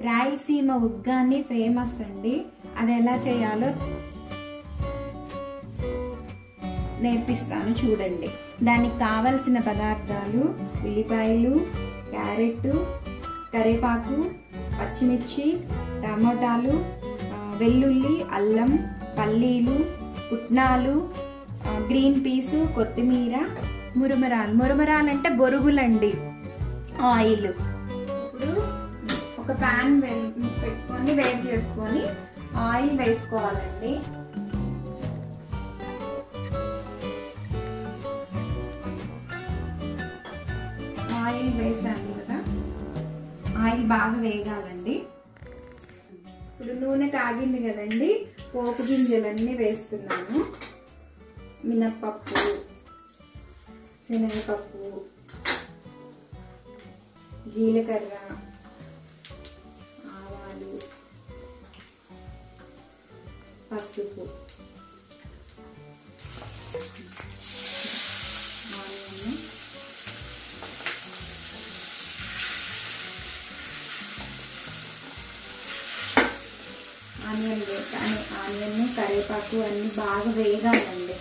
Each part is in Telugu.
రాయలసీమ ఉగ్గాని ఫేమస్ అండి. అది ఎలా చేయాలో నేర్పిస్తాను చూడండి. దానికి కావలసిన పదార్థాలు ఉల్లిపాయలు, క్యారెట్, కరివేపాకు, పచ్చిమిర్చి, టమోటాలు, వెల్లుల్లి, అల్లం, పల్లీలు, పుట్నాలు, గ్రీన్ పీసు, కొత్తిమీర, మురుమరాలు అంటే బొరుగులండి, ఆయిల్. ఇప్పుడు ఒక ప్యాన్ పెట్టుకొని వేడి చేసుకొని ఆయిల్ వేసుకోవాలండి. ఆయిల్ వేసాను కదా, ఆయిల్ బాగా వేగాలండి. ఇప్పుడు నూనె కాగింది కదండి, పోపు గింజలన్నీ వేస్తున్నాను. మినప్పప్పు, శనగపప్పు, జీలకర్ర, ఆవాలు, పసుపు, ఆనియన్, కరివేపాకు అన్ని బాగా వేగాలండి.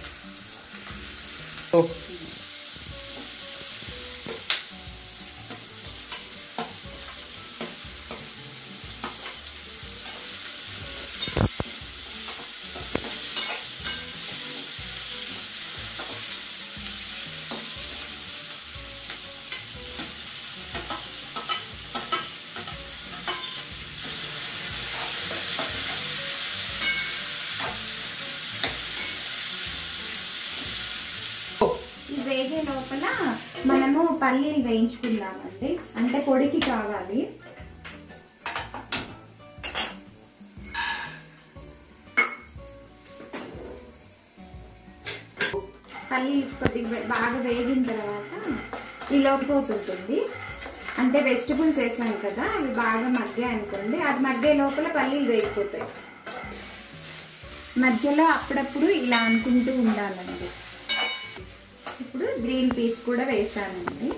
వేగే లోపల మనము పల్లీలు వేయించుకుందామండి, అంటే పొడికి కావాలి. పల్లీలు కొద్దిగా బాగా వేగిన తర్వాత ఈ లోపు ఉంటుంది, అంటే వెజిటబుల్స్ వేసాం కదా, అవి బాగా మగ్గాయి అనుకోండి. అది మగ్గే లోపల పల్లీలు వేగిపోతాయి. మధ్యలో అప్పుడప్పుడు ఇలా అనుకుంటూ ఉండాలండి. ఇప్పుడు గ్రీన్ పీస్ కూడా వేసానండి.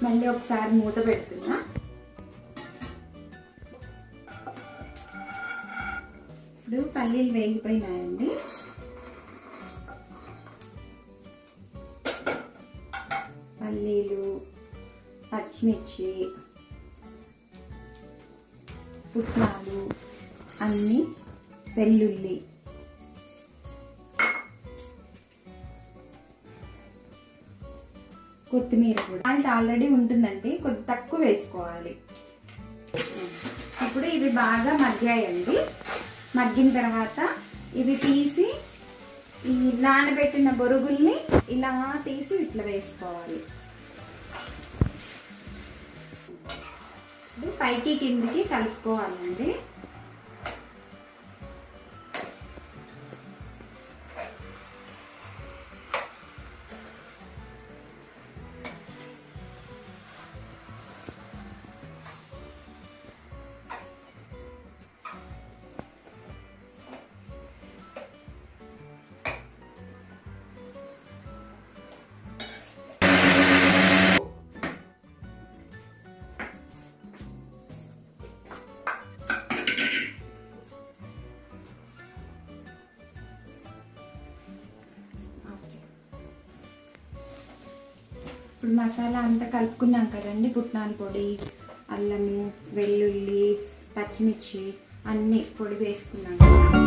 మళ్ళీ ఒకసారి మూత పెడుతున్నా. ఇప్పుడు పల్లీలు వేగిపోయినాయండి. పల్లీలు, పచ్చిమిర్చి, పుట్నాలు అన్ని, వెల్లుల్లి, కొత్తిమీర కూడా ఆల్రెడీ ఉంటుందండి, కొద్ది తక్కువ వేసుకోవాలి. ఇప్పుడు ఇవి బాగా మగ్గాయండి. మగ్గిన తర్వాత ఇవి తీసి ఈ నానబెట్టిన బొరుగుల్ని ఇలా తీసి ఇట్లా వేసుకోవాలి. పైకి కిందికి కలుపుకోవాలండి. ఇప్పుడు మసాలా అంతా కలుపుకున్నాం కదండి, పుట్నాల పొడి, అల్లము, వెల్లుల్లి, పచ్చిమిర్చి అన్ని పొడి వేసుకున్నాం కదా.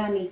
బఠానీ